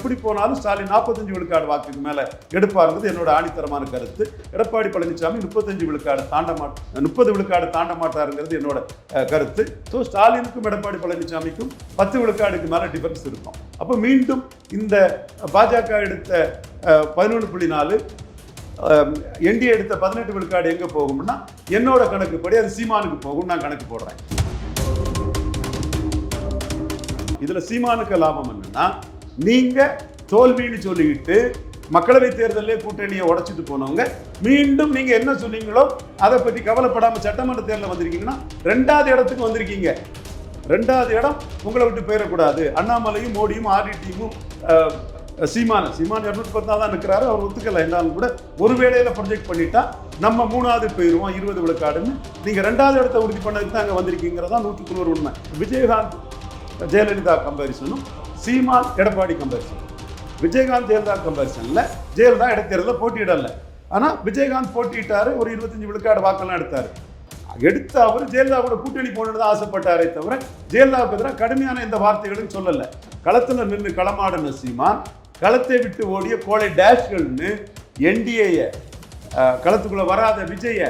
எப்படி போனாலும் ஸ்டாலின் 45 விழுக்காடு வாக்குக்கு மேல எடுப்பாருங்கிறது என்னோட ஆணித்தரமான கருத்து. எடப்பாடி பழனிசாமி 35 விழுக்காடு 30 விழுக்காடு தாண்ட மாட்டாருங்கிறது என்னோட கருத்து. ஸோ ஸ்டாலினுக்கும் எடப்பாடி பழனிசாமிக்கும் 10 விழுக்காடுக்கு மேல டிஃபரன்ஸ் இருக்கும். அப்போ மீண்டும் இந்த பாஜக எடுத்த 11.4 என்டிஏ எடுத்த 18 விழுக்காடு எங்க போகும்னா என்னோட கணக்குப்படி அது சீமானுக்கு போகும். நான் கணக்கு போடுறேன். இதுல சீமானுக்கு லாபம் என்னன்னா, நீங்க தோல்வின்னு சொல்லிக்கிட்டு மக்களவை தேர்தலே கூட்டணியை உடைச்சிட்டு போனவங்க மீண்டும் நீங்க என்ன சொன்னீங்களோ அதை பற்றி கவலைப்படாம சட்டமன்ற தேர்தலில் வந்திருக்கீங்கன்னா 2வது இடத்துக்கு வந்திருக்கீங்க. 2வது இடம் உங்களை விட்டு போயிடக்கூடாது. அண்ணாமலையும் மோடியும் ஆர்டிடியும் சீமான் 210 தான் இருக்கிறாரு. அவர் ஒத்துக்கல என்றாலும் கூட ஒரு வேளையில ப்ரொஜெக்ட் பண்ணிட்டா நம்ம 3வது போயிருவோம் 20 விழுக்காடுன்னு. நீங்க 2வது இடத்தை உறுதி பண்ணதுக்கு தான் அங்கே வந்திருக்கீங்கிறதா 100% உண்மை. விஜயகாந்த் ஜெயலலிதா கம்பேரிசனும் சீமான் எடப்பாடி கம்பேரிசன். விஜயகாந்த் ஜெயலலிதா கம்பேரிசன்ல ஜெயலலிதா இடைத்தேர்தலில் போட்டியிடல. ஆனால் விஜயகாந்த் போட்டியிட்டாரு, ஒரு 25 விழுக்காடு வாக்கெல்லாம் எடுத்தாரு. எடுத்து அவர் ஜெயலலிதாவோட கூட்டணி போனது தான் ஆசைப்பட்டாரே தவிர ஜெயலலிதாவுக்கு எதிராக கடுமையான இந்த வார்த்தைகளும் சொல்லலை. களத்தில் நின்று களமாடின சீமான், களத்தை விட்டு ஓடிய கோழை டேஷ்கள்னு என்டிஏ களத்துக்குள்ள வராத விஜய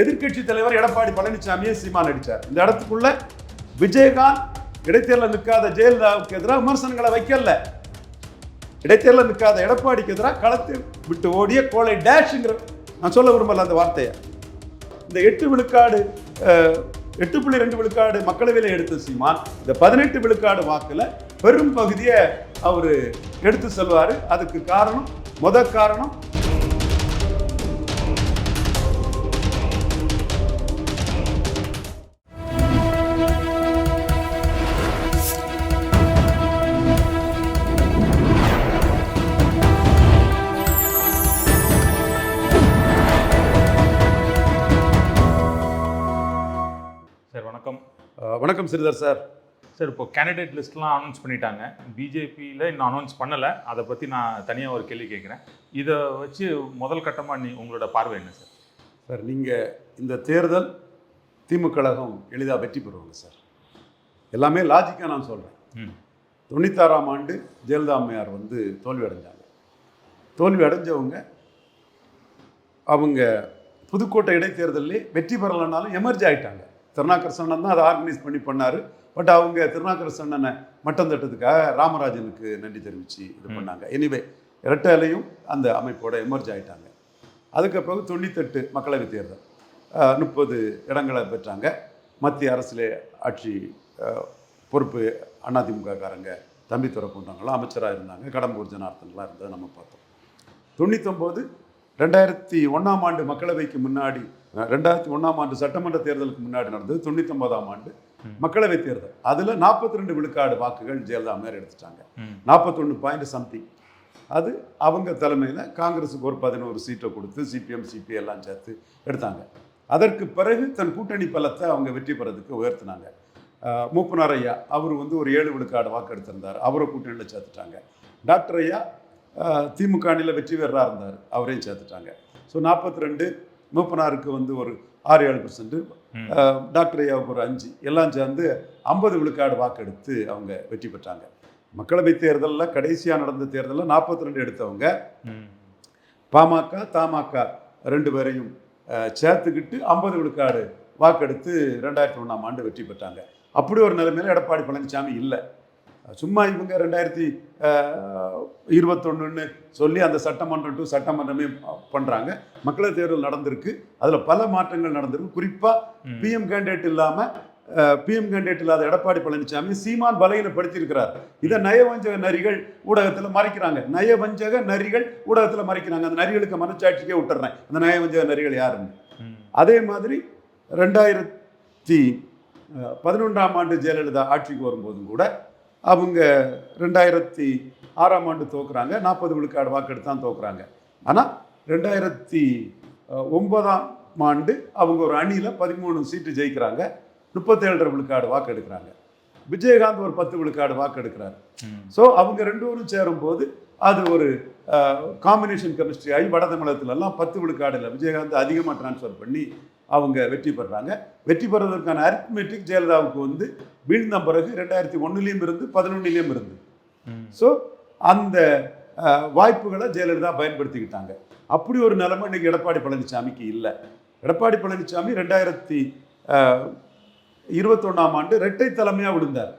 எதிர்கட்சி தலைவர் எடப்பாடி பழனிசாமியை சீமான் அடிச்சார். இந்த இடத்துக்குள்ள விஜயகாந்த் இடைத்தேர்தலில் நிற்காத ஜெயலலிதாவுக்கு எதிராக விமர்சனங்களை வைக்கல. இடைத்தேர்தலில் நிற்காத எடப்பாடிக்கு எதிராக களத்தை விட்டு ஓடிய கோழை டேஷ்ங்கிற நான் சொல்ல விரும்பல அந்த வார்த்தையை. இந்த 8 விழுக்காடு 8.2 விழுக்காடு மக்களவையில் எடுத்த சீமான் இந்த 18 விழுக்காடு வாக்குல பெரும் பகுதியை அவரு எடுத்து செல்வாரு. அதுக்கு காரணம் காரணம் வணக்கம் ஸ்ரீதர் சார். சார், இப்போ கேண்டிடேட் லிஸ்ட்லாம் அனௌன்ஸ் பண்ணிட்டாங்க. பிஜேபியில் இன்னும் அனௌன்ஸ் பண்ணலை. அதை பற்றி நான் தனியாக ஒரு கேள்வி கேட்குறேன். இதை வச்சு முதல் கட்டமாக உங்களோட பார்வை என்ன சார்? சார், நீங்கள் இந்த தேர்தல் திமுக கழகம் எளிதாக வெற்றி பெறுவாங்க சார். எல்லாமே லாஜிக்காக நான் சொல்கிறேன். 96ஆம் ஆண்டு ஜெயலலிதா அம்மையார் தோல்வி அடைஞ்சாங்க. தோல்வி அடைஞ்சவங்க அவங்க புதுக்கோட்டை இடைத்தேர்தலே வெற்றி பெறலைனாலும் எமர்ஜ் ஆகிட்டாங்க. திருநாக்கர் சண்ணன் தான் அதை ஆர்கனைஸ் பண்ணி பண்ணார். பட் அவங்க திருநாக்கர் சண்ணனை மட்டம் தட்டதுக்காக ராமராஜனுக்கு நன்றி தெரிவித்து இது பண்ணாங்க. எனிவே இரட்டையிலையும் அந்த அமைப்போட எமர்ஜ் ஆகிட்டாங்க. அதுக்கப்புறம் 98 மக்களவை தேர்தல் 30 இடங்களை பெற்றாங்க. மத்திய அரசில் ஆட்சி பொறுப்பு அதிமுககாரங்க தம்பித்துறை போன்றவங்களாம் அமைச்சராக இருந்தாங்க. கடம்பூர் ஜனார்த்தன்லாம் இருந்ததை நம்ம பார்த்தோம். 99 2001ஆம் ஆண்டு மக்களவைக்கு முன்னாடி 2001ஆம் ஆண்டு சட்டமன்ற தேர்தலுக்கு முன்னாடி நடந்தது. 99ஆம் ஆண்டு மக்களவை தேர்தல். அதில் 42 விழுக்காடு வாக்குகள் ஜெயலலிதா அம்மையார் எடுத்துட்டாங்க. 41 பாயிண்ட் சம்திங். அது அவங்க தலைமையில் காங்கிரஸுக்கு ஒரு 11 சீட்டை கொடுத்து சிபிஎம் சிபிஐ எல்லாம் சேர்த்து எடுத்தாங்க. அதற்கு பிறகு தன் கூட்டணி பலத்தை அவங்க வெற்றி பெறதுக்கு உயர்த்தினாங்க. மூப்பனார் ஐயா அவர் ஒரு 7 விழுக்காடு வாக்கு எடுத்திருந்தார். அவரை கூட்டணியில் சேர்த்துட்டாங்க. டாக்டர் ஐயா திமுக அணியில் வெற்றி பெறா இருந்தார். அவரையும் சேர்த்துட்டாங்க. ஸோ 42, மூப்பனாருக்கு ஒரு 6-7%, டாக்டர் ஐயாவுக்கு ஒரு 5, எல்லாம் சேர்ந்து 50 விழுக்காடு வாக்கெடுத்து அவங்க வெற்றி பெற்றாங்க. மக்களவை தேர்தலில் கடைசியாக நடந்த தேர்தலில் 42 எடுத்தவங்க பாமக தமாக 2 பேரையும் சேர்த்துக்கிட்டு 50 விழுக்காடு வாக்கெடுத்து 2001ஆம் ஆண்டு வெற்றி பெற்றாங்க. அப்படி ஒரு நிலைமையில் எடப்பாடி பழனிசாமி இல்லை. சும்மா இவங்க 2021 சொல்லி அந்த சட்டமன்றமே பண்ணுறாங்க. மக்களவை தேர்தல் நடந்திருக்கு. அதில் பல மாற்றங்கள் நடந்திருக்கு. குறிப்பாக பிஎம் கேண்டிடேட் இல்லாத எடப்பாடி பழனிசாமி சீமான் பலகீனப்படுத்தியிருக்கிறார். இதை நயவஞ்சக நரிகள் ஊடகத்தில் மறைக்கிறாங்க. அந்த நரிகளுக்கு மனச்சாட்சிக்கே விட்டுறேன் அந்த நயவஞ்சக நரிகள் யாருன்னு. அதே மாதிரி 2011ஆம் ஆண்டு ஜெயலலிதா ஆட்சிக்கு வரும்போதும் கூட அவங்க 2006ஆம் ஆண்டு தோக்குறாங்க. 40 விழுக்காடு வாக்கெடுத்து தான் தோக்குறாங்க. ஆனால் 2009ஆம் ஆண்டு அவங்க ஒரு அணியில் 13 சீட்டு ஜெயிக்கிறாங்க. 37 விழுக்காடு வாக்கு எடுக்கிறாங்க. விஜயகாந்த் ஒரு 10 விழுக்காடு வாக்கு எடுக்கிறாரு. ஸோ அவங்க 2 பேரும் சேரும்போது அது ஒரு காம்பினேஷன் கெமிஸ்ட்ரி ஆகி வட தமிழகத்துலலாம் 10 விழுக்காடு இல்லை, விஜயகாந்த் அதிகமாக டிரான்ஸ்ஃபர் பண்ணி அவங்க வெற்றி பெறாங்க. வெற்றி பெறுவதற்கான அரித்மெட்டிக் ஜெயலலிதாவுக்கு வீழ்ந்த பிறகு 2001லேயும் இருந்து 11லேயும் இருந்து. ஸோ அந்த வாய்ப்புகளை ஜெயலலிதா பயன்படுத்திக்கிட்டாங்க. அப்படி ஒரு நிலைமை இன்னைக்கு எடப்பாடி பழனிசாமிக்கு இல்லை. எடப்பாடி பழனிசாமி 2021ஆம் ஆண்டு இரட்டை தலைமையாக விழுந்தார்.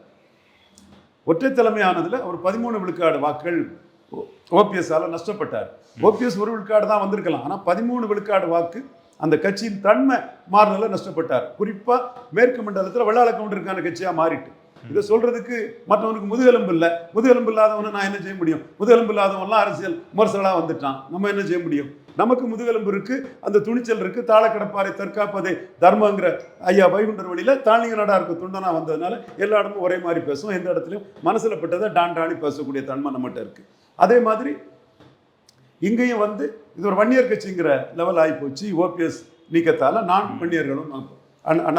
ஒற்றை தலைமையானதுல அவர் 13 விழுக்காடு வாக்குகள் ஓபிஎஸ்ஸால நஷ்டப்பட்டார். ஓபிஎஸ் 1 விழுக்காடு தான் வந்திருக்கலாம், ஆனால் 13 விழுக்காடு வாக்கு அந்த கட்சியின் தன்மை மாறினால நஷ்டப்பட்டார். குறிப்பா மேற்கு மண்டலத்தில் வெள்ளாள கவுண்டருக்கான கட்சியா மாறிட்டு. இதை சொல்றதுக்கு மற்றவனுக்கு முதுகெலும்பு இல்லை. முதுகெலும்பு இல்லாதவனை நான் என்ன செய்ய முடியும்? முதுகெலும்பு இல்லாதவன்லாம் அரசியல் விமர்சலாக வந்துட்டான், நம்ம என்ன செய்ய முடியும்? நமக்கு முதுகெலும்பு இருக்கு, அந்த துணிச்சல் இருக்கு. தாளக்கடப்பாரை தற்காப்பதே தர்மங்கிற ஐயா வைகுண்டர் வழியில தாழ்நிலை நாடா இருக்க துண்டனா வந்ததுனால எல்லா இடமும் ஒரே மாதிரி பேசுவோம். எந்த இடத்துலையும் மனசுல பட்டதை டாண்டாணி பேசக்கூடிய தன்மை நம்மகிட்ட இருக்கு. அதே மாதிரி இங்கேயும் வந்து இது ஒரு வன்னியர் கட்சிங்கிற லெவல் ஆகி போச்சு. ஓபிஎஸ் நீக்கத்தால 4 வன்னியர்களும்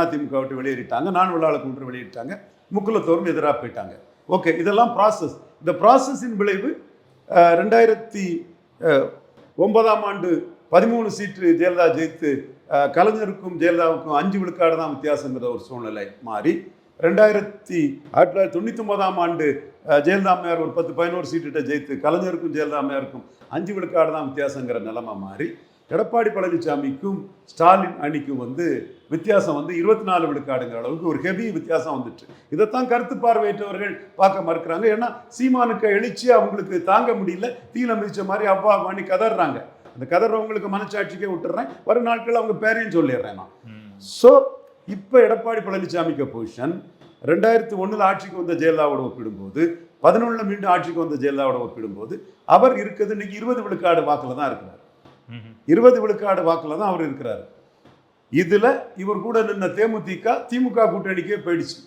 அதிமுக விட்டு வெளியேறிட்டாங்க, 4 வெள்ளாள கவுண்டர் வெளியிட்டாங்க, முக்குலத்தோரும் எதிராக போயிட்டாங்க. ஓகே, இதெல்லாம் ப்ராசஸ். இந்த ப்ராசஸின் விளைவு 2009ஆம் ஆண்டு 13 சீட்டு ஜெயலலிதா ஜெயித்து கலைஞருக்கும் ஜெயலலிதாவுக்கும் 5 விழுக்காடு தான் வித்தியாசங்கிற ஒரு சூழ்நிலை மாறி 1999ஆம் ஆண்டு ஜெயலலிதா அம்மையார் ஒரு 10-11 சீட்டுகிட்ட ஜெயித்து கலைஞருக்கும் ஜெயலலிதா அம்மையாருக்கும் 5 விழுக்காடு தான் வித்தியாசங்கிற நிலைமை மாறி எடப்பாடி பழனிசாமிக்கும் ஸ்டாலின் அணிக்கும் வந்து வித்தியாசம் வந்து 24 விழுக்காடுங்கிற அளவுக்கு ஒரு ஹெவி வித்தியாசம் வந்துட்டு. இதைத்தான் கருத்து பார்வையற்றவர்கள் பார்க்க மறுக்கிறாங்க. ஏன்னா சீமானுக்கு எழுச்சி அவங்களுக்கு தாங்க முடியல, தீல மிதிச்ச மாதிரி அவ்வா பண்ணி கதறாங்க. அந்த கதறவங்களுக்கு மனச்சாட்சிக்கே விட்டுறேன், வரும் நாட்கள் அவங்க பேரையும் சொல்லிடுறேன் நான். ஸோ இப்போ எடப்பாடி பழனிசாமிக்கு பொசிஷன் 2001 ஆட்சிக்கு வந்த ஜெயலலிதாவோட ஒப்பிடும்போது 11 மீண்டும் ஆட்சிக்கு வந்த ஜெயலலிதாவோட ஒப்பிடும்போது அவர் இருக்கிறது இன்னைக்கு 20 விழுக்காடு வாக்கில் தான் இருக்கிறார். 20 விழுக்காடு வாக்கில் தான் அவர் இருக்கிறார். இதுல இவர் கூட நின்ன திமுக கூட்டணிக்கே போயிடுச்சு.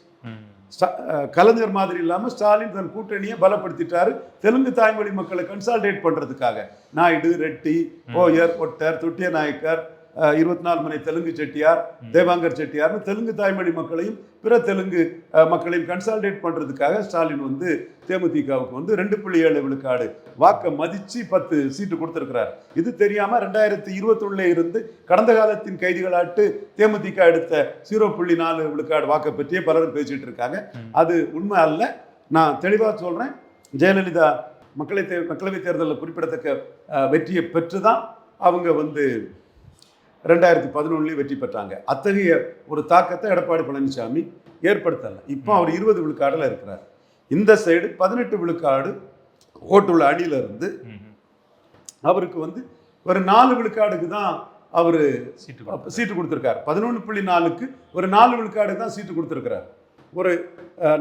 கலைஞர் மாதிரி இல்லாம ஸ்டாலின் தன் கூட்டணியை பலப்படுத்திட்டாரு. தெலுங்கு தாய்மொழி மக்களை கன்சால்டேட் பண்றதுக்காக நாயுடு, ரெட்டி, ஓயர், ஒட்டர், தொட்டிய நாயக்கர், 24 மணி தெலுங்கு செட்டியார், தேவாங்கர் செட்டியார்னு தெலுங்கு தாய்மொழி மக்களையும் பிற தெலுங்கு மக்களையும் கன்சால்டேட் பண்றதுக்காக ஸ்டாலின் வந்து தேமுதிகவுக்கு வந்து 2.7 விழுக்காடு வாக்கை மதிச்சு 10 சீட்டு கொடுத்திருக்கிறார். இது தெரியாம 2021 இருந்து கடந்த காலத்தின் கைதிகளாட்டு தேமுதிக எடுத்த 0.4 விழுக்காடு வாக்கை பற்றியே பலரும் பேசிட்டு இருக்காங்க. அது உண்மை அல்ல. நான் தெளிவா சொல்றேன், ஜெயலலிதா மக்களவை தேர்தலில் குறிப்பிடத்தக்க வெற்றியை பெற்றுதான் அவங்க வந்து 2011 வெற்றி பெற்றாங்க. அத்தகைய ஒரு தாக்கத்தை எடப்பாடி பழனிசாமி ஏற்படுத்தலை. இப்போ அவர் 20 விழுக்காடுல இருக்கிறார். இந்த சைடு 18 விழுக்காடு ஓட்டுள்ள அணியில இருந்து அவருக்கு வந்து ஒரு 4 விழுக்காடுக்கு தான் அவரு சீட்டு கொடுத்திருக்காரு. 11.4க்கு ஒரு 4 விழுக்காடுக்கு தான் சீட்டு கொடுத்திருக்கிறார். ஒரு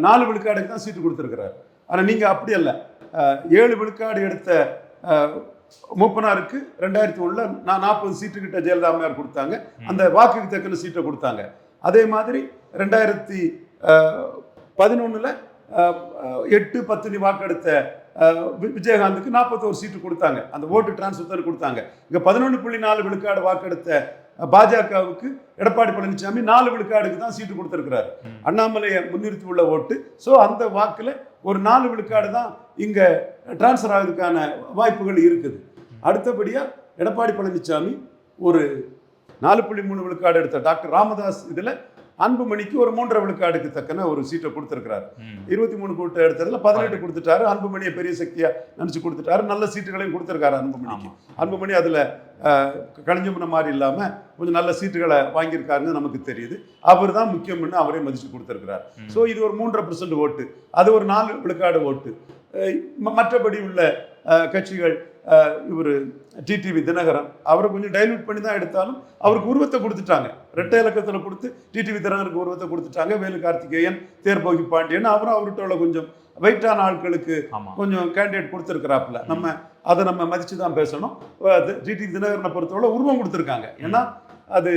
4 விழுக்காடுக்கு தான் சீட்டு கொடுத்திருக்கிறார். ஆனா நீங்க அப்படி அல்ல, 7 விழுக்காடு எடுத்த மூப்பனாருக்கு 2001 40 சீட்டு கிட்ட ஜெயலலிதா அம்மையார் கொடுத்தாங்க. அந்த வாக்குக்கு தக்கன சீட்டை கொடுத்தாங்க. அதே மாதிரி 2011 8-10 வாக்கெடுத்த விஜயகாந்துக்கு 41 சீட்டு கொடுத்தாங்க. அந்த ஓட்டு டிரான்ஸ்ஃபர் கொடுத்தாங்க. இங்க 11.4 விழுக்காடு வாக்கெடுத்த பாஜகவுக்கு எடப்பாடி பழனிசாமி 4 விழுக்காடுக்கு தான் சீட்டு கொடுத்திருக்கிறார். அண்ணாமலையை முன்னிறுத்தி உள்ள ஓட்டு. ஸோ அந்த வாக்குல ஒரு 4 விழுக்காடு தான் இங்க டிரான்ஸ்ஃபர் ஆகிறதுக்கான வாய்ப்புகள் இருக்குது. அடுத்தபடியா எடப்பாடி பழனிசாமி ஒரு 4.3 விழுக்காடு எடுத்த டாக்டர் ராமதாஸ் இதுல அன்புமணிக்கு ஒரு 3.5 விழுக்காடுக்கு தக்கன ஒரு சீட்டை கொடுத்திருக்கிறார். 23 கூட்ட எடுத்ததுல 18 கொடுத்துட்டாரு. அன்புமணியை பெரிய சக்தியா நினைச்சு கொடுத்துட்டாரு. நல்ல சீட்டுகளையும் கொடுத்திருக்காரு அன்புமணிக்கு. அன்புமணி அதுல கலைஞமுன மாதிரி இல்லாம கொஞ்சம் நல்ல சீட்டுகளை வாங்கியிருக்காருன்னு நமக்கு தெரியுது. அவர் தான் முக்கியம்னு அவரே மதிச்சு கொடுத்திருக்கிறார். ஸோ இது ஒரு 3.5% ஓட்டு, அது ஒரு 4 விழுக்காடு ஓட்டு. மற்றபடி உள்ள கட்சிகள் இவர் டிடிவி தினகரன் அவரை கொஞ்சம் டைல்யூட் பண்ணி தான் எடுத்தாலும் அவருக்கு உருவத்தை கொடுத்துட்டாங்க. ரெட்டை இலக்கத்தில் கொடுத்து டிடிவி தினகரனுக்கு உருவத்தை கொடுத்துட்டாங்க. வேலு கார்த்திகேயன், தேர்போகி பாண்டியன் அவரும் அவர்கிட்ட கொஞ்சம் வெயிட்டான ஆட்களுக்கு கொஞ்சம் கேண்டிடேட் கொடுத்துருக்கிறாப்புல. அதை நம்ம மதிச்சு தான் பேசணும். டிடிவி தினகரனை பொறுத்தவரை உருவம் கொடுத்துருக்காங்க. ஏன்னா அது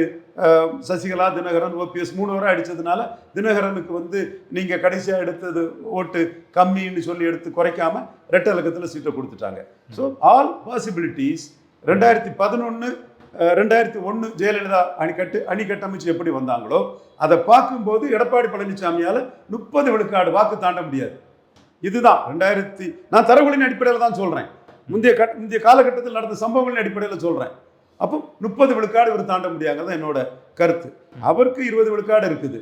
சசிகலா, தினகரன், ஓபிஎஸ் 3 வரை அடித்ததுனால தினகரனுக்கு வந்து நீங்கள் கடைசியாக எடுத்தது ஓட்டு கம்மின்னு சொல்லி எடுத்து குறைக்காம ரெட்டை இலக்கத்தில் சீட்டை கொடுத்துட்டாங்க. ஸோ ஆல் பாசிபிலிட்டிஸ் 2011 2001 ஜெயலலிதா அணி கட்டமைச்சு எப்படி வந்தாங்களோ அதை பார்க்கும்போது எடப்பாடி பழனிசாமியால் 30 விழுக்காடு வாக்கு தாண்ட முடியாது. இதுதான் நான் தரவுகளின் அடிப்படையில் தான் சொல்கிறேன். முந்தைய காலகட்டத்தில் நடந்த சம்பவங்களின் அடிப்படையில் சொல்கிறேன். அப்போ 30 விழுக்காடு இவர் தாண்ட முடியாங்கிறது என்னோட கருத்து. அவருக்கு 20 விழுக்காடு இருக்குது.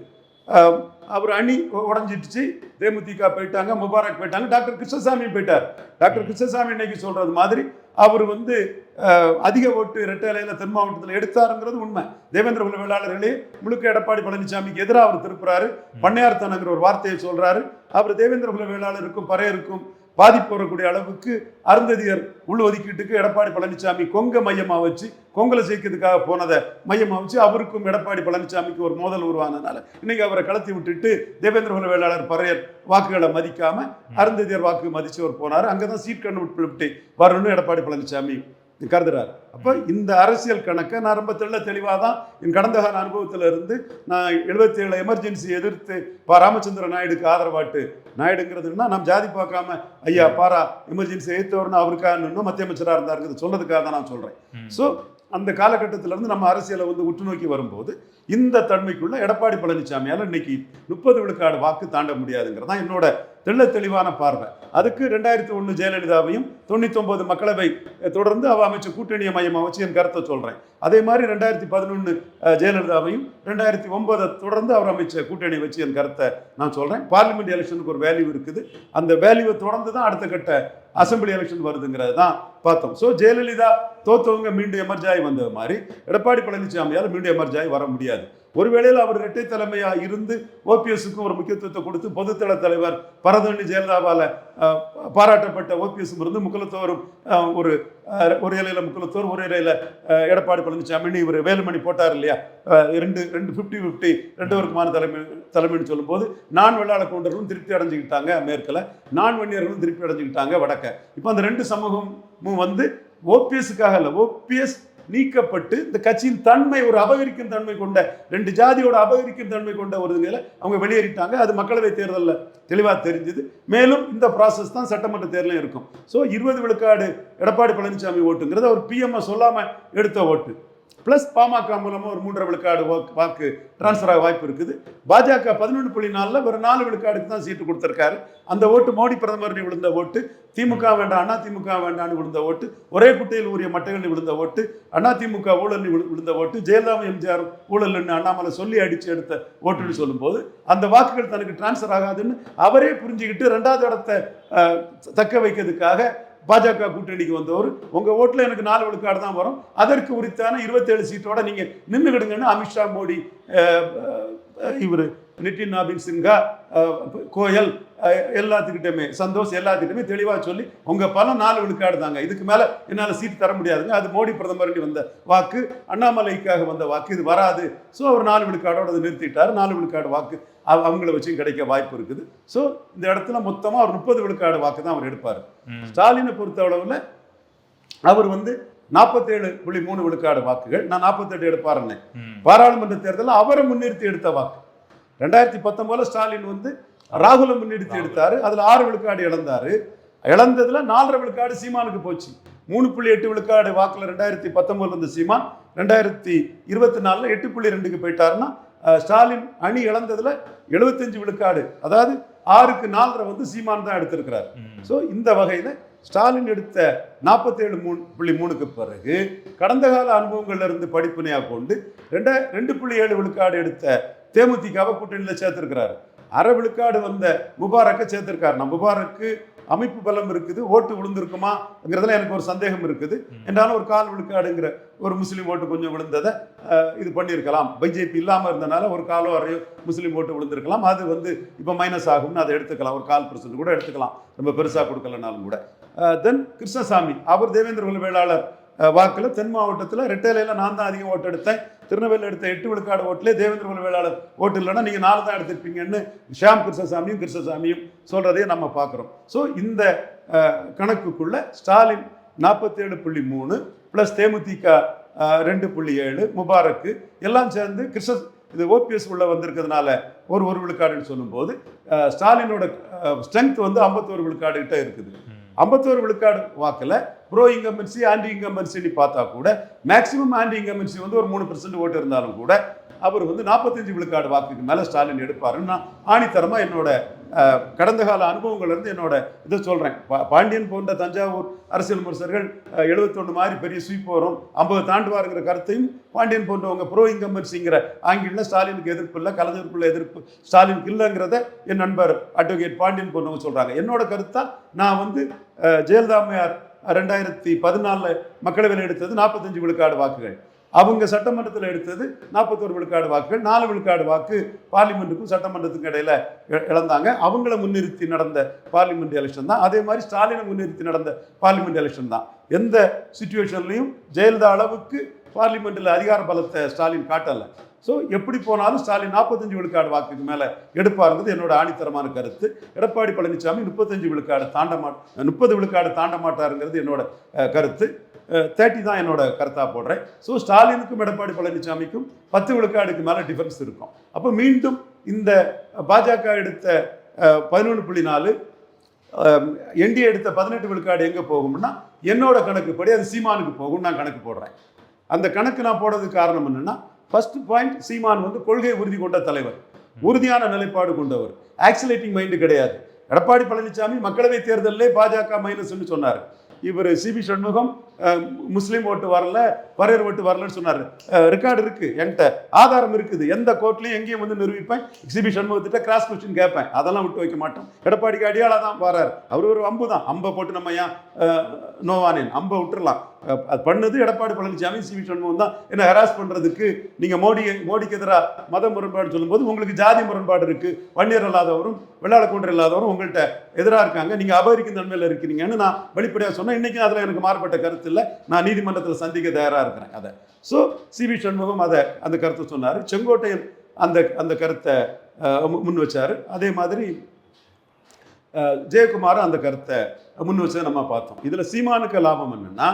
அவர் அணி உடஞ்சிடுச்சு, தேமுதிக போயிட்டாங்க, முபாரக் போயிட்டாங்க, டாக்டர் கிருஷ்ணசாமி போயிட்டார். டாக்டர் கிருஷ்ணசாமி இன்னைக்கு சொல்றது மாதிரி அவர் வந்து அதிக ஓட்டு இரட்டையில தென் மாவட்டத்தில் எடுத்தாருங்கிறது உண்மை. தேவேந்திர குல வேளாளர்களே முழுக்க எடப்பாடி பழனிசாமிக்கு எதிராக அவர் திருப்புறாரு, பண்ணையார்த்தனங்கிற ஒரு வார்த்தையை சொல்றாரு. அவர் தேவேந்திர குல வேளாளருக்கும் பறையருக்கும் பாதிப்பு வரக்கூடிய அளவுக்கு அருந்ததியர் உள்ஒதுக்கீட்டுக்கு எடப்பாடி பழனிசாமி கொங்க மையமாக வச்சு, கொங்கலை ஜெயிக்கிறதுக்காக போனதை மையமாக வச்சு அவருக்கும் எடப்பாடி பழனிசாமிக்கு ஒரு மோதல் உருவானதுனால இன்னைக்கு அவரை கலத்தி விட்டுட்டு தேவேந்திர குல வேளாளர் பறையர் வாக்குகளை மதிக்காம அருந்ததியர் வாக்கு மதிச்சு அவர் போனார். அங்கதான் சீட் கண்ணு விட்டு வரணும்னு எடப்பாடி பழனிசாமி கருதுறாரு. அப்போ இந்த அரசியல் கணக்கை நான் ரொம்ப தெளிவாக தான் என் கடந்த கால அனுபவத்தில் இருந்து நான் 77 எமர்ஜென்சி எதிர்த்து ராமச்சந்திர நாயுடுக்கு ஆதரவாட்டு, நாயுடுங்கிறதுனா நாம் ஜாதி பார்க்காம ஐயா பாரா எமர்ஜென்சி எதிர்த்தவர்னு அவருக்காக இன்னும் மத்திய அமைச்சராக இருந்தாருங்கிறது சொல்றதுக்காக தான் நான் சொல்றேன். ஸோ அந்த காலகட்டத்திலிருந்து நம்ம அரசியலை வந்து உற்று நோக்கி வரும்போது இந்த தன்மைக்குள்ள எடப்பாடி பழனிசாமியால் இன்னைக்கு 30 விழுக்காடு வாக்கு தாண்ட முடியாதுங்கிறது தான் என்னோட தெளிவான பார்வை. அதுக்கு 2001 ஜெயலலிதாவையும் 99 மக்களவை தொடர்ந்து அவ அமைச்ச கூட்டணியை மையமாக வச்சு என் கருத்தை சொல்றேன். அதே மாதிரி 2011 ஜெயலலிதாவையும் 2009 தொடர்ந்து அவர் அமைச்ச கூட்டணியை வச்சு என் கருத்தை நான் சொல்றேன். பார்லிமெண்ட் எலெக்ஷனுக்கு ஒரு வேல்யூ இருக்குது, அந்த வேல்யூவை தொடர்ந்து தான் அடுத்த கட்ட அசம்பிளி எலெக்ஷன் வருதுங்கிறது தான் பார்த்தோம். ஸோ ஜெயலலிதா தோத்தவங்க மீண்டும் எமர்ஜாய் வந்த மாதிரி எடப்பாடி பழனிசாமியால் மீண்டும் எமர்ஜாய் வர முடியாது. ஒருவேளையில் அவர் இரட்டை தலைமையா இருந்து ஓபிஎஸ்க்கும் ஒரு முக்கியத்துவத்தை கொடுத்து பொதுத்தள தலைவர் பரதண்ணி ஜெயலலிதாவால் பாராட்டப்பட்ட ஓபிஎஸ் இருந்து முக்குலத்தோரும் ஒரு இலையில முக்குலத்தோர், ஒரு இலையில எடப்பாடி பழனிசாமி இவர் வேலுமணி போட்டார் இல்லையா, ரெண்டு 50-50 ரெண்டுவருக்குமான தலைமைன்னு சொல்லும்போது நான் வெள்ளாள கவுண்டர்களும் திருப்தி அடைஞ்சுக்கிட்டாங்க மேற்கில், நான் வன்னியர்களும் திருப்தி அடைஞ்சுக்கிட்டாங்க வடக்க. இப்போ அந்த ரெண்டு சமூகமும் வந்து ஓபிஎஸ்க்காக இல்லை, ஓபிஎஸ் நீக்கப்பட்டு இந்த கட்சியின் தன்மை ஒரு அபகரிக்கும் தன்மை கொண்ட, ரெண்டு ஜாதியோட அபகரிக்கும் தன்மை கொண்ட ஒரு நிலை அவங்க வெளியேறிட்டாங்க. அது மக்களவை தேர்தலில் தெளிவாக தெரிஞ்சுது. மேலும் இந்த ப்ராசஸ் தான் சட்டமன்ற தேர்தலும் இருக்கும். ஸோ 20 விழுக்காடு எடப்பாடி பழனிசாமி ஓட்டுங்கிறது அவர் பிஎம்ஐ சொல்லாமல் எடுத்த ஓட்டு ப்ளஸ் பாமக மூலமாக ஒரு 3.5 விழுக்காடு வாக்கு டிரான்ஸ்ஃபர் ஆக வாய்ப்பு இருக்குது. பாஜக 11.4 ஒரு 4 விழுக்காடுக்கு தான் சீட்டு கொடுத்துருக்காரு. அந்த ஓட்டு மோடி பிரதமர் விழுந்த ஓட்டு, திமுக வேண்டாம் அண்ணா திமுக வேண்டாம்னு விழுந்த ஓட்டு, ஒரே குட்டையில் உரிய மட்டைகள் விழுந்த ஓட்டு, அண்ணா திமுக ஊழல் விழுந்த ஓட்டு, ஜெயலலிதா எம்ஜிஆர் ஊழல்னு அண்ணாமலை சொல்லி அடிச்சு எடுத்த ஓட்டுன்னு சொல்லும்போது அந்த வாக்குகள் தனக்கு டிரான்ஸ்ஃபர் ஆகாதுன்னு அவரே புரிஞ்சுக்கிட்டு 2வது இடத்தை தக்க வைக்கிறதுக்காக பாஜக கூட்டணிக்கு வந்தவர் உங்க ஓட்டுல எனக்கு 4 விழுக்காடு தான் வரும், அதற்கு உரித்தான 27 சீட்டோட நீங்க நின்றுகிடுங்கன்னு அமித்ஷா, மோடி, இவர் நிதின் நாபின் சின்ஹா, கோயல் எல்லாத்துக்கிட்டமே சந்தோஷ் எல்லாத்துக்கிட்டமே தெளிவாக சொல்லி உங்க பலம் 4 விழுக்காடு தாங்க, இதுக்கு மேல என்னால் சீட் தர முடியாதுங்க. அது மோடி பிரதமர் வந்த வாக்கு, அண்ணாமலைக்காக வந்த வாக்கு, இது வராது. ஸோ அவர் 4 விழுக்காடோட அதை நிறுத்திட்டார். 4 விழுக்காடு வாக்கு அவங்கள வச்சு கிடைக்க வாய்ப்பு இருக்குது. ஸோ இந்த இடத்துல மொத்தமாக அவர் 30 விழுக்காடு வாக்கு தான் அவர் எடுப்பார். ஸ்டாலினை பொறுத்த அளவில் அவர் வந்து 47.3 விழுக்காடு வாக்குகள், நான் 48 எடுப்பாருன்னு. பாராளுமன்ற தேர்தலில் அவரை முன்னிறுத்தி எடுத்த வாக்கு 2019 ஸ்டாலின் வந்து ராகுலை முன்னிறுத்தி எடுத்தாரு, அதுல 6 விழுக்காடு இழந்தாரு. இழந்ததுல 4.5 விழுக்காடு சீமானுக்கு போச்சு. 3.8 விழுக்காடு வாக்குல 2019 இருந்த சீமான் 2024 8.2க்கு போயிட்டாருன்னா ஸ்டாலின் அணி இழந்ததுல 75 விழுக்காடு, அதாவது 6க்கு 4.5 வந்து சீமான் தான் எடுத்திருக்கிறார். ஸோ இந்த வகையில ஸ்டாலின் எடுத்த 47.3க்கு பிறகு கடந்த கால அனுபவங்கள்ல இருந்து படிப்பினையா கொண்டு 2.7 விழுக்காடு எடுத்த தேமுதிகவை கூட்டணியில் சேர்த்திருக்கிறாரு. 1/2 விழுக்காடு வந்த முபாரக்கை சேர்த்திருக்காரு. நான் முபாரக்கு அமைப்பு பலம் இருக்குது, ஓட்டு விழுந்திருக்குமாங்கிறதுல எனக்கு ஒரு சந்தேகம் இருக்குது. என்றாலும் ஒரு 1/4 விழுக்காடுங்கிற ஒரு முஸ்லீம் ஓட்டு கொஞ்சம் விழுந்ததை இது பண்ணியிருக்கலாம். பிஜேபி இல்லாமல் இருந்தனால ஒரு 1/4 முஸ்லீம் ஓட்டு விழுந்திருக்கலாம். அது வந்து இப்போ மைனஸ் ஆகும்னு அதை எடுத்துக்கலாம், ஒரு 4% கூட எடுத்துக்கலாம், ரொம்ப பெருசாக கொடுக்கலனாலும் கூட. தென் கிருஷ்ணசாமி அவர் தேவேந்திர குல வேளாளர் வாக்கில் தென் மாவட்டத்தில் ரெட்டையில நான் தான் அதிகம் ஓட்டு எடுத்தேன், திருநெல்வேலியில் எடுத்த 8 விழுக்காடு ஓட்டுலேயே தேவேந்திர குல வேளாளர் ஓட்டு இல்லைன்னா நீங்கள் 4 தான் எடுத்திருப்பீங்கன்னு ஷியாம் கிருஷ்ணசாமியும் சொல்கிறதையும் நம்ம பார்க்குறோம். ஸோ இந்த கணக்குக்குள்ள ஸ்டாலின் 47.3 ப்ளஸ் தேமுதிக 2.7 முபாரக்கு எல்லாம் சேர்ந்து இது ஓபிஎஸ் உள்ள வந்திருக்கிறதுனால ஒரு விழுக்காடுன்னு சொல்லும்போது ஸ்டாலினோட ஸ்ட்ரென்த் வந்து 51 விழுக்காடு கிட்ட இருக்குது. 51 விழுக்காடு வாக்கில் ப்ரோ இன்கம்பன்சி ஆன்டி இன்கம்பன்சின்னு பார்த்தா கூட மேக்சிமம் ஆன்டி இன்கம்பன்சி வந்து ஒரு 3% ஓட்டு இருந்தாலும் கூட அவர் வந்து 45 விழுக்காடு வாக்குக்கு மேலே ஸ்டாலின் எடுப்பாருன்னு நான் ஆணித்தரமாக என்னோட கடந்த கால அனுபவங்கள் இருந்து என்னோட இதை சொல்கிறேன். பாண்டியன் போன்ற தஞ்சாவூர் அரசியல் விமர்சகர்கள் 71 மாதிரி பெரிய ஸ்வீப் வரும் 50 தாண்டுவாருங்கிற கருத்தையும் பாண்டியன் போன்றவங்க ப்ரோ இன்கம்பன்சிங்கிற ஆங்கில ஸ்டாலினுக்கு எதிர்ப்பு இல்லை, கலைஞருக்குள்ள எதிர்ப்பு ஸ்டாலினுக்கு இல்லைங்கிறத என் நண்பர் அட்வொகேட் பாண்டியன் போன்றவங்க சொல்கிறாங்க. என்னோட கருத்தா நான் வந்து ஜெயலலிதா அம்மையார் 2014 மக்களவையில் எடுத்தது 45 விழுக்காடு வாக்குகள், அவங்க சட்டமன்றத்தில் எடுத்தது 41 விழுக்காடு வாக்குகள், 4 விழுக்காடு வாக்கு பார்லிமெண்ட்டுக்கும் சட்டமன்றத்துக்கும் இடையில இழந்தாங்க. அவங்கள முன்னிறுத்தி நடந்த பார்லிமெண்ட் எலெக்ஷன் தான். அதே மாதிரி ஸ்டாலினை முன்னிறுத்தி நடந்த பார்லிமெண்ட் எலெக்ஷன் தான். எந்த சிச்சுவேஷன்லையும் ஜெயலலிதா அளவுக்கு பார்லிமெண்ட்டில் அதிகார பலத்தை ஸ்டாலின் காட்டலை. ஸோ எப்படி போனாலும் ஸ்டாலின் 45 விழுக்காடு வாக்குக்கு மேலே எடுப்பாருங்கிறது என்னோட ஆணித்தரமான கருத்து. எடப்பாடி பழனிசாமி 35 விழுக்காடு 30 விழுக்காடு தாண்ட மாட்டாருங்கிறது என்னோட கருத்து. 30 தான் என்னோட கருத்தாக போடுறேன். ஸோ ஸ்டாலினுக்கும் எடப்பாடி பழனிசாமிக்கும் 10 விழுக்காடுக்கு மேலே டிஃபரன்ஸ் இருக்கும். அப்போ மீண்டும் இந்த பாஜக எடுத்த 11.4 என்டிஏ எடுத்த 18 விழுக்காடு எங்கே போகும்னா என்னோட கணக்குப்படி அது சீமானுக்கு போகும். நான் கணக்கு போடுறேன். அந்த கணக்கு நான் போடுறதுக்கு காரணம் என்னென்னா, ஃபர்ஸ்ட் பாயிண்ட், சீமான் வந்து கொள்கை உறுதி கொண்ட தலைவர், உறுதியான நிலைப்பாடு கொண்டவர், ஆக்சிலேட்டிங் மைண்டு கிடையாது. எடப்பாடி பழனிசாமி மக்களவை தேர்தலிலே பாஜக மைனஸ்ன்னு சொன்னார். இவர் சிபி சண்முகம் முஸ்லீம் ஓட்டு வரல, பரையர் ஓட்டு வரலன்னு சொன்னார். ரெக்கார்டு இருக்குது, என்கிட்ட ஆதாரம் இருக்குது. எந்த கோர்ட்லையும் எங்கேயும் வந்து நிரூபிப்பேன். சிபி சண்முகத்திட்ட கிராஸ் கொஸ்டின் கேட்பேன். அதெல்லாம் விட்டு வைக்க மாட்டோம். எடப்பாடிக்கு அடியாளா தான் வராரு. அவர் ஒரு அம்பு தான். அம்பை போட்டு நம்ம ஏன் நோவானேன், அம்பை விட்டுறலாம். அது பண்ணது எடப்பாடி பழனிசாமி, சிபி சண்முகம் தான். என்ன ஹராஸ் பண்ணுறதுக்கு நீங்கள் மோடிக்கு எதிராக மத முரண்பாடு சொல்லும்போது உங்களுக்கு ஜாதி முரண்பாடு இருக்குது, வன்னியர் இல்லாதவரும் வெள்ளாளக்கூண்டர் இல்லாதவரும் உங்கள்கிட்ட எதிராக இருக்காங்க, நீங்கள் அபகரிக்கும் தன்மையில் இருக்கிறீங்கன்னு நான் வெளிப்படையாக சொன்னேன். இன்றைக்கி அதில் எனக்கு மாறுபட்ட கருத்து இல்லை. நான் நீதிமன்றத்தில் சந்திக்க தயாராக இருக்கிறேன் அதை. ஸோ சிபி சண்முகம் அந்த கருத்தை சொன்னார். செங்கோட்டையன் அந்த கருத்தை முன் வச்சார். அதே மாதிரி ஜெயக்குமார் அந்த கருத்தை முன் வச்சதை நம்ம பார்த்தோம். இதில் சீமானுக்கு லாபம் என்னன்னா,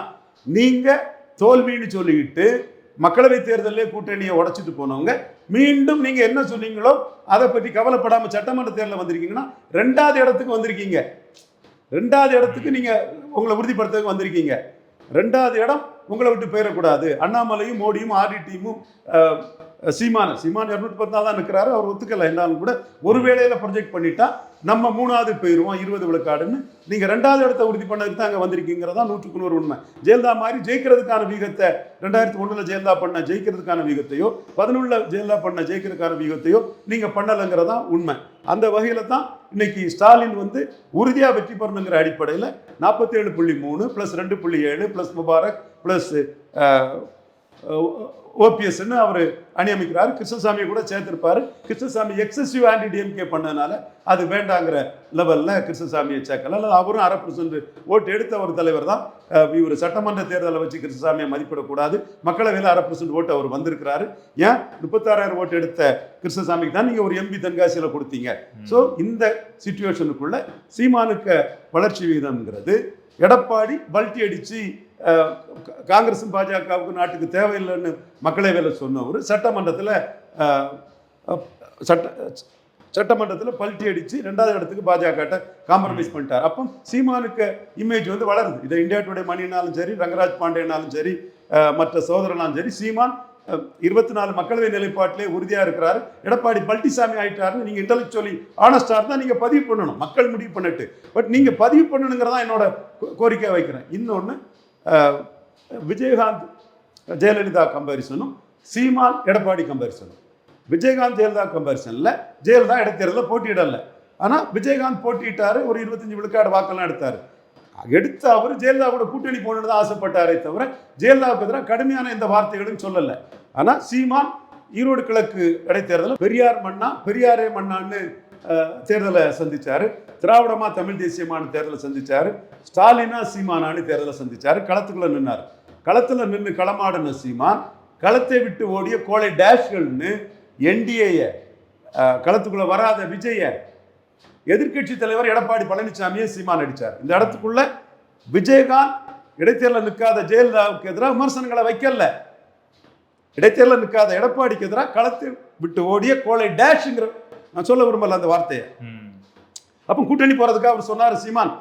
நீங்கள் தோல்வின்னு சொல்லிக்கிட்டு மக்களவை தேர்தலே கூட்டணியை உடைச்சிட்டு போனவங்க மீண்டும் நீங்கள் என்ன சொன்னீங்களோ அதை பற்றி கவலைப்படாமல் சட்டமன்ற தேர்தலில் வந்திருக்கீங்கன்னா 2வது இடத்துக்கு வந்திருக்கீங்க. 2வது இடத்துக்கு நீங்கள் உங்களை உறுதிப்படுத்துறதுக்கு வந்திருக்கீங்க. 2வது இடம் உங்களை விட்டு போயிடக்கூடாது. அண்ணாமலையும் மோடியும் ஆர்டிடியும் சீமான் 214 தான் நிற்கிறாரு. அவர் ஒத்துக்கலை என்றாலும் கூட ஒரு வேளையில் ப்ரொஜெக்ட் பண்ணிட்டா நம்ம 3வது போயிடுவோம் 20 விழுக்காடுன்னு. நீங்கள் 2வது இடத்தை உறுதி பண்ணதுக்கு தான் அங்கே வந்திருக்கீங்கிறதா 100% உண்மை. ஜெயலலிதா மாதிரி ஜெயிக்கிறதுக்கான வீகத்தை 2001 ஜெயலலிதா பண்ண ஜெயிக்கிறதுக்கான வீகத்தையோ 11 ஜெயலலிதா பண்ண ஜெயிக்கிறதுக்கான வீகத்தையோ நீங்கள் பண்ணலைங்கிறதா உண்மை. அந்த வகையில் தான் இன்னைக்கு ஸ்டாலின் வந்து உறுதியாக வெற்றி பெறணுங்கிற அடிப்படையில் 47.3 + 2.7 + முபாரக் ப்ளஸ் ஓபிஎஸ்ன்னு அவர் அணி அமைக்கிறார். கிருஷ்ணசாமியை கூட சேர்த்திருப்பார். கிருஷ்ணசாமி எக்ஸசிவ் ஆன்டி டிஎம்கே பண்ணதுனால அது வேண்டாங்கிற லெவலில் கிருஷ்ணசாமியை சேர்க்கல. அல்லது அவரும் 1/2% ஓட்டு எடுத்த ஒரு தலைவர் தான். இவர் சட்டமன்ற தேர்தலை வச்சு கிருஷ்ணசாமியை மதிப்பிடக்கூடாது. மக்களவையில் 1/2% ஓட்டு அவர் வந்திருக்கிறாரு. ஏன் 36,000 ஓட்டு எடுத்த கிருஷ்ணசாமிக்கு தான் நீங்கள் ஒரு எம்பி தென்காசியில் கொடுத்தீங்க. ஸோ இந்த சிச்சுவேஷனுக்குள்ள சீமானுக்கு வளர்ச்சி விகிதம்ங்கிறது எடப்பாடி பல்ட்டி அடித்து காங்கிரஸும் பாஜகவுக்கு நாட்டுக்கு தேவையில்லைன்னு மக்களவையில் சொன்னவர் சட்டமன்றத்தில் பல்ட்டி அடித்து 2வது இடத்துக்கு பாஜக காம்ப்ரமைஸ் பண்ணிட்டார். அப்போ சீமானுக்கு இமேஜ் வந்து வளருது. இதை இந்தியா டுடே மணினாலும் சரி, ரங்கராஜ் பாண்டேனாலும் சரி, மற்ற சகோதரனாலும் சரி, சீமான் 24 மக்களவை நிலைப்பாட்டிலே உறுதியாக இருக்கிறாரு. எடப்பாடி பல்ட்டிசாமி ஆகிட்டாருன்னு நீங்கள் இன்டெலெக்சுவலி ஆனஸ்டாக இருந்தால் நீங்கள் பதிவு பண்ணணும். மக்கள் முடிவு பண்ணிட்டு, பட் நீங்கள் பதிவு பண்ணணுங்கிறதா என்னோட கோரிக்கை வைக்கிறேன். இன்னொன்று, விஜயகாந்த் ஜெயலலிதா கம்பேரிசனும் சீமான் எடப்பாடி கம்பேரிசனும். விஜயகாந்த் ஜெயலலிதா கம்பேரிசனில் ஜெயலலிதா இடைத்தேர்தலில் போட்டியிடலை. ஆனால் விஜயகாந்த் போட்டியிட்டார். ஒரு 25 விழுக்காடு வாக்கெல்லாம் எடுத்தார். எடுத்து அவர் ஜெயலலிதா கூட கூட்டணி போகணுன்னு தான் ஆசைப்பட்டாரே தவிர ஜெயலலிதாவுக்கு எதிராக கடுமையான எந்த வார்த்தைகளும் சொல்லலை. ஆனால் சீமான் ஈரோடு கிழக்கு இடைத்தேர்தலில் பெரியார் மண்ணா பெரியாரே மண்ணான்னு தேர்தலை சந்திச்சார். திராவிடமா தமிழ் தேசியமான தேர்தலை சந்திச்சார். ஸ்டாலினா சீமானான்னு தேர்தலை சந்திச்சார். களத்துக்குள்ள நின்னார். களத்தில் நின்று களமாடின சீமான் களத்தை விட்டு ஓடிய கோழை டேஷ்கள்னு என்டிஏ களத்துக்குள்ள வராத விஜய எதிர்கட்சி தலைவர் எடப்பாடி பழனிசாமியை சீமான் அடித்தார். இந்த இடத்துக்குள்ள விஜயகாந்த் இடைத்தேர்தலில் நிற்காத ஜெயலலிதாவுக்கு எதிராக விமர்சனங்களை வைக்கல. இடைத்தேர்தலில் நிற்காத எடப்பாடிக்கு எதிராக களத்தை விட்டு ஓடிய கோழை டேஷ்ங்கிற, நான் சொல்ல விரும்பல அந்த வார்த்தையை. அப்போ கூட்டணி போறதுக்காக அவர் சொன்னார் சீமான்,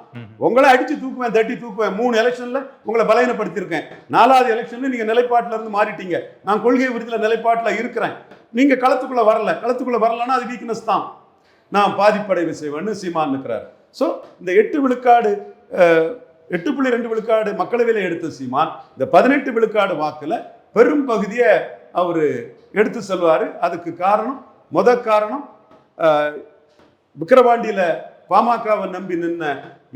உங்களை அடிச்சு தூக்குவேன், தட்டி தூக்குவேன். 3 எலெக்ஷன்ல உங்களை பலவீனப்படுத்தியிருக்கேன். 4வது எலெக்ஷன்ல நீங்க நிலைப்பாட்டில இருந்து மாறிட்டீங்க. நான் கொள்கை உறுதியில நிலைப்பாட்டில் இருக்கிறேன். நீங்க களத்துக்குள்ள வரல. களத்துக்குள்ள வரலன்னா அது வீக்னஸ் தான். நான் பாதிப்படைவு செய்வேன்னு சீமான் இருக்கிறார். ஸோ இந்த 8 விழுக்காடு 8.2 விழுக்காடு மக்களவையில் எடுத்த சீமான் இந்த 18 விழுக்காடு வாக்குல பெரும் பகுதியை அவர் எடுத்து செல்வார். அதுக்கு காரணம் காரணம் விக்கிரவாண்டியில பாமகவை நம்பி நின்ன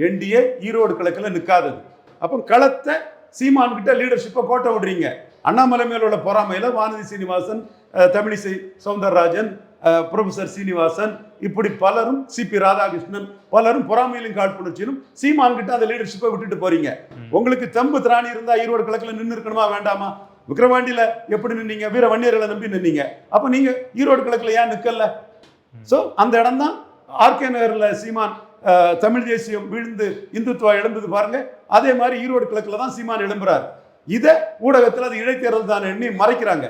என்டிஏ ஈரோடு கிழக்குல நிற்காதது. அப்போ களத்தை சீமான் கிட்ட லீடர்ஷிப்பை கோட்டை விடுறீங்க. அண்ணாமலை மேல உள்ள பொறாமையில வானதி சீனிவாசன், தமிழிசை சவுந்தரராஜன், ப்ரொஃபசர் சீனிவாசன், இப்படி பலரும், சிபி ராதாகிருஷ்ணன், பலரும் பொறாமையிலும் காழ்ப்புணர்ச்சியிலும் சீமான் கிட்ட அந்த லீடர்ஷிப்பை விட்டுட்டு போறீங்க. உங்களுக்கு தெம்பு திராணி இருந்தா ஈரோடு கிழக்குல நின்று இருக்கணுமா வேண்டாமா? விக்கிரவாண்டியில எப்படி நின்னீங்க? வீர வன்னியர்களை நம்பி நின்னீங்க. அப்ப நீங்க ஈரோடு கிழக்குல ஏன் நிக்கல? சோ அந்த இடம் தான் ஆர்கே நகர்ல சீமான் தமிழ் தேசியம் வீழ்ந்து இந்துத்துவா எழும்புது பாருங்க. அதே மாதிரி ஈரோடு கிழக்குல தான் சீமான் எழும்புறாரு. இதை ஊடகத்தில் அது இடைத்தேர்தல் தான் எண்ணி மறைக்கிறாங்க.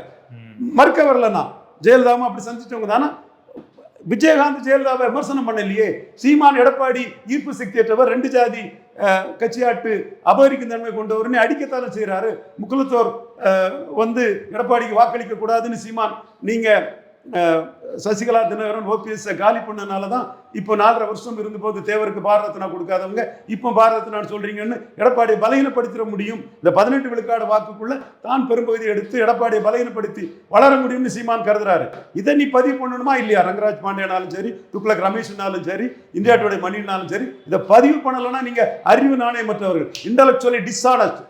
மறுக்க வரலன்னா ஜெயலலிதாவும் அப்படி சந்திச்சவங்க தானே. விஜயகாந்த் ஜெயலலிதாவை விமர்சனம் பண்ணலையே. சீமான் எடப்பாடி ஈர்ப்பு சக்தி ஏற்றவர், 2 ஜாதி கட்சியாட்டு அபகரிக்கும் தன்மை கொண்டவர்னு அடிக்கத்தானே செய்யறாரு. முக்குலத்தோர் எடப்பாடிக்கு வாக்களிக்க கூடாதுன்னு சீமான் நீங்க சசிகலா, தினகரன், ஓபிஎஸ் காலி பண்ணனால தான் இப்போ 4.5 வருஷம் இருந்தபோது தேவருக்கு பாரத ரத்னா கொடுக்காதவங்க இப்போ பாரத ரத்னா சொல்றீங்கன்னு எடப்பாடியை பலகீனப்படுத்திட முடியும். இந்த 18 விழுக்காடு வாக்குக்குள்ள தான் பெரும்பகுதி எடுத்து எடப்பாடியை பலகீனப்படுத்தி வளர முடியும்னு சீமான் கருதுறாரு. இதை நீ பதிவு பண்ணணுமா இல்லையா? ரங்கராஜ் பாண்டியனாலும் சரி, துக்ளக் ரமேஷ்னாலும் சரி, இந்தியா டுடே மணினாலும் சரி, இதை பதிவு பண்ணலைன்னா நீங்க அறிவு நாணயமற்றவர்கள், இன்டலெக்சுவலி டிஸ்ஆனஸ்ட்.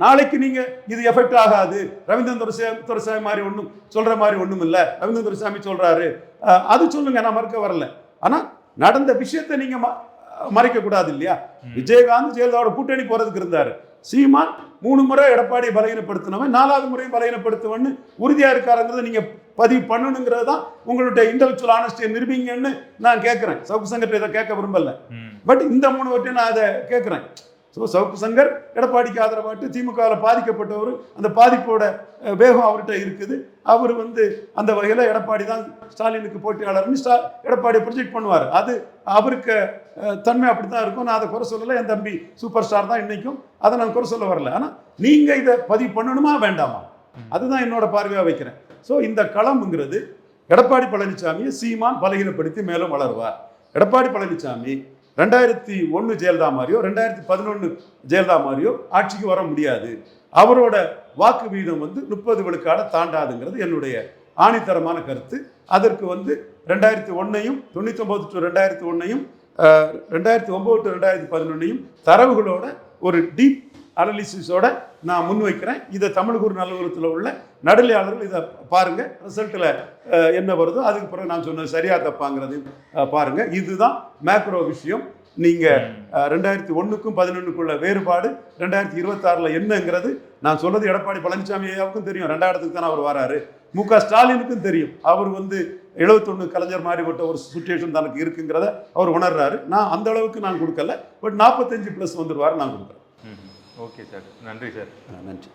நாளைக்கு நீங்க இது எஃபெக்ட் ஆகாது. ரவீந்திரன் துரைசாமி மாதிரி ஒன்றும் சொல்ற மாதிரி ஒன்றும் இல்லை. ரவீந்திரன் துரைசாமி சொல்றாரு, அது சொல்லுங்க, நான் மறுக்க வரல. ஆனா நடந்த விஷயத்தை நீங்க மறைக்க கூடாது இல்லையா? விஜயகாந்த் ஜெயலலிதாவோட கூட்டணி போறதுக்கு இருந்தாரு. சீமான் 3 முறை எடப்பாடியை பலகீனப்படுத்தினவன், 4வது முறையும் பலகீனப்படுத்துவன்னு உறுதியா இருக்காருங்கிறத நீங்க பதிவு பண்ணணுங்கிறது தான் உங்களுடைய இன்டெலெக்சுவல் ஆனஸ்டியை நிரூபிங்கன்னு நான் கேட்கிறேன். சவுக்கு சங்கர் இதை கேட்க விரும்பல, பட் இந்த 3 வட்டையும் நான் அதை கேட்கிறேன். ஸோ சவுக்கு சங்கர் எடப்பாடிக்கு ஆதரவாட்டு திமுகவில் பாதிக்கப்பட்டவர், அந்த பாதிப்போட வேகம் அவர்கிட்ட இருக்குது. அவர் அந்த வகையில் எடப்பாடி தான் ஸ்டாலினுக்கு போட்டியாளர்னு எடப்பாடியை ப்ரொஜெக்ட் பண்ணுவார். அது அவருக்கு தன்மை அப்படி தான் இருக்கும். நான் அதை குறை சொல்லலை. என் தம்பி சூப்பர் ஸ்டார் தான் இன்னைக்கும், அதை நான் குறை சொல்ல வரல. ஆனால் நீங்கள் இதை பதிவு பண்ணணுமா வேண்டாமா? அதுதான் என்னோட பார்வையாக வைக்கிறேன். ஸோ இந்த களம்ங்கிறது எடப்பாடி பழனிசாமியை சீமான் பலகீனப்படுத்தி மேலும் வளருவார். எடப்பாடி பழனிசாமி 2001 ஜெயலலிதா மாதிரியோ 2011 ஜெயலலிதா மாதிரியோ ஆட்சிக்கு வர முடியாது. அவரோட வாக்கு வீதம் 30 விழுக்காடை தாண்டாதுங்கிறது என்னுடைய ஆணித்தரமான கருத்து. அதற்கு 2001ஐயும் 99 to 2001ஐயும் 2009 to 2011ஐயும் தரவுகளோட ஒரு டீப் அனாலிசிஸோட நான் முன்வைக்கிறேன். இதை தமிழ்கூர் நல்லுறத்தில் உள்ள நடுநிலையாளர்கள் இதை பாருங்க, ரிசல்ட்டில் என்ன வருதோ அதுக்கு பிறகு நான் சொன்னது சரியா தப்பாங்கிறது பாருங்க. இதுதான் மேக்ரோ விஷயம். நீங்கள் 2001க்கும் 2011க்குள்ள வேறுபாடு 2026 என்னங்கிறது நான் சொன்னது எடப்பாடி பழனிசாமி ஐயாவுக்கும் தெரியும். 2வது இடத்துக்கு தானே அவர் வராரு. முக ஸ்டாலினுக்கும் தெரியும். அவர் 71 கலைஞர் மாதிரிப்பட்ட ஒரு சுச்சுவேஷன் தனக்கு இருக்குங்கிறத அவர் உணர்றாரு. நான் அந்த அளவுக்கு நான் கொடுக்கல, பட் 45+ வந்துடுவார் நான் கொடுக்குறேன். ஓகே சார், நன்றி சார். நன்றி.